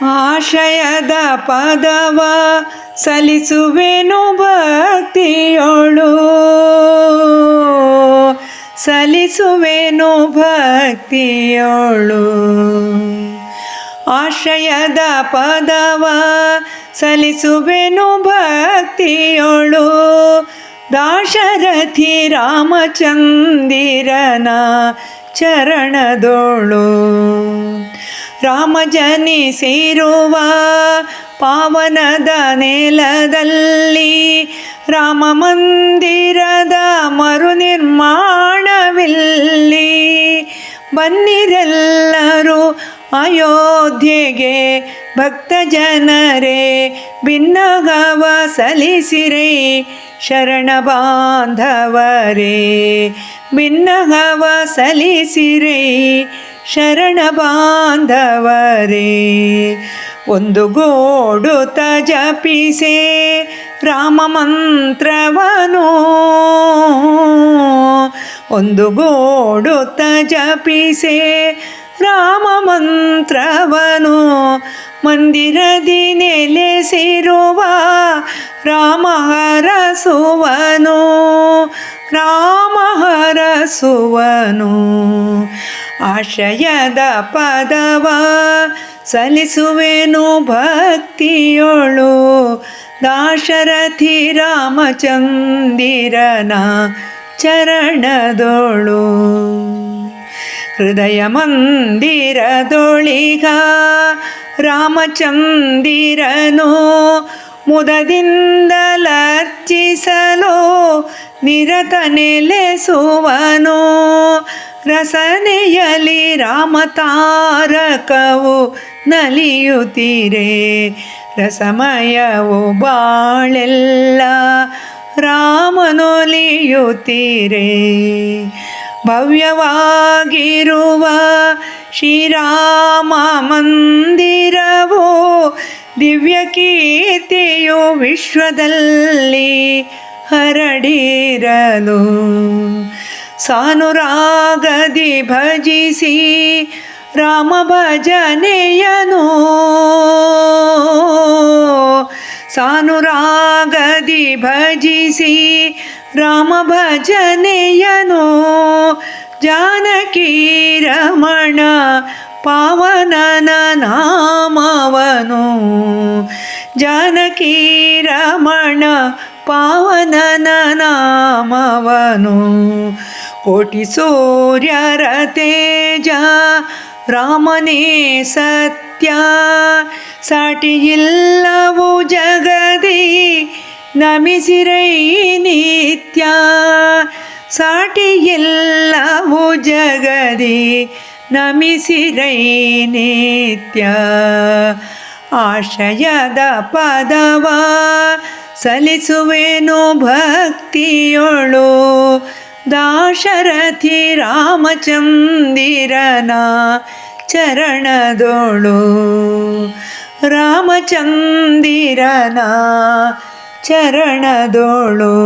ಆಶಯದ ಪದವ ಸಲ್ಲಿಸುವೆನು ಭಕ್ತಿಯೋಳು, ಸಲ್ಲಿಸುವೆನು ಭಕ್ತಿಯೋಳು. ಆಶ್ರಯದ ಪದವ ಸಲ್ಲಿಸುವೆನು ಭಕ್ತಿಯೋಳು, ದಾಶರಥಿ ರಾಮಚಂದಿರನ ಚರಣದೋಳು. ರಾಮ ಜನಿಸಿರುವ ಪಾವನದ ನೆಲದಲ್ಲಿ ರಾಮ ಮಂದಿರದ ಮರು ನಿರ್ಮಾಣವಿಲ್ಲಿ. ಬನ್ನಿರೆಲ್ಲರೂ ಅಯೋಧ್ಯೆಗೆ ಭಕ್ತ ಜನರೇ, ಬಿನ್ನಗವ ಸಲ್ಲಿಸಿರೈ ಶರಣ ಬಾಂಧವರೇ, ಬಿನ್ನಗವ ಸಲ್ಲಿಸಿರೈ ಶರಣ ಬಾಂಧವರೇ. ಒಂದು ಗೋಡುತ್ತ ಜಪಿಸೆ ರಾಮ ಮಂತ್ರವನು, ಒಂದು ಗೋಡುತ್ತ ಜಪಿಸೆ ರಾಮ ಮಂತ್ರವನು. ಮಂದಿರದಿ ನೆಲೆಸಿರುವ ರಾಮ ಹರಸುವನು, ರಾಮ ಹರಸುವನು. ಆಶ್ರಯದ ಪದವ ಸಲ್ಲಿಸುವೆನು ಭಕ್ತಿಯೋಳು, ದಾಶರಥಿ ರಾಮಚಂದಿರನ ಚರಣದೋಳು. ಹೃದಯ ಮಂದಿರದೊಳಿಗ ರಾಮಚಂದಿರನು ಮುದದಿಂದಲರ್ಚಿಸಲು ನಿರತ ನೆಲೆಸುವನು. ರಸನೆಯಲಿ ರಾಮತಾರಕವು ನಲಿಯುತ್ತೀರೆ, ರಸಮಯವು ಬಾಳೆಲ್ಲ ರಾಮನೊಲಿಯುತ್ತೀರೆ. ಭವ್ಯವಾಗಿರುವ ಶ್ರೀರಾಮ ಮಂದಿರವು ದಿವ್ಯ ಕೀರ್ತಿಯು ವಿಶ್ವದಲ್ಲಿ ಹರಡಿರಲು. ಸಾನುರಾಗದಿ ಭಜಿಸಿ ರಾಮ ಭಜನೆಯನು, ಸಾನುರಾಗದಿ ಭಜಿಸಿ ರಾಮ ಭಜನೆಯನು. ಜಾನಕಿ ರಮಣ ಪಾವನನ ನಾಮವನು, ಜಾನಕಿ ರಮಣ ಪಾವನನ ನಾಮವನು. ಕೋಟಿ ಸೂರ್ಯರ ತೇಜ ರಾಮನೇ ಸತ್ಯ, ಸಾಟಿಯಿಲ್ಲವು ಜಗದಿ ನಮಿಸಿರೈ ನಿತ್ಯ, ಸಾಟಿಯಿಲ್ಲವು ಜಗದಿ ನಮಿಸಿರೈ ನಿತ್ಯ. ಆಶ್ರಯದ ಪದವ ಸಲ್ಲಿಸುವೆನು ಭಕ್ತಿಯೋಳು, ದಾಶರಥಿ ರಾಮಚಂದಿರನ ಚರಣದೋಳು, ರಾಮಚಂದಿರನ ಚರಣದೋಳು.